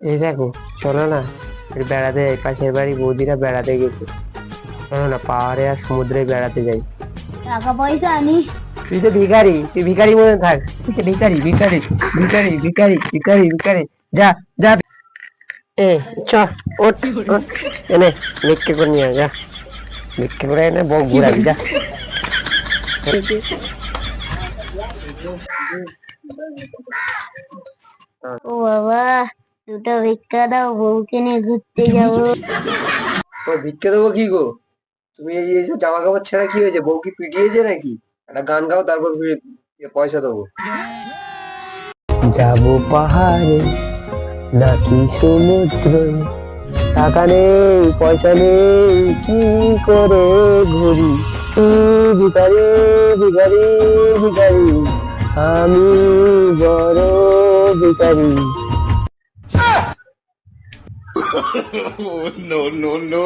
এই দেখো, চলো না একটু বেড়াতে যাই, পাশের বাড়ি বৌদিরা বেড়াতে গেছে। চলো না পাহাড়ে আর সমুদ্রে বেড়াতে যাই। টাকা পয়সা আনি। তুই তো ভিখারি, তুই ভিখারি মনে থাক। তুই তো ভিখারি ভিখারি ভিখারি ভিখারি ভিখারি ভিখারি। যা যা। এ চ, ওঠ ওঠ। এনে ভিক্ষে করে নিয়ে আয়, যা ভিক্ষে করে এনে বউ ঘুরাবি, যা। ও বাবা, দুটো ভিক্ষা দাও, বউকে নিয়ে ঘুরতে যাবো। তো ভিক্ষে দেবো কি গো? তুমি এই এইসব জামা কাপড় ছেঁড়া কি হয়েছে? বউ কি পিটিয়েছে নাকি? একটা গান গাও, তারপর পয়সা দেবো। যাবো পাহাড়ে নাকি সমুদ্র, টাকা নেই পয়সা নেই কি করে ঘুরি, ভিখারি ভিখারি ভিখারি, আমি বড় ভিখারি। No, no, no.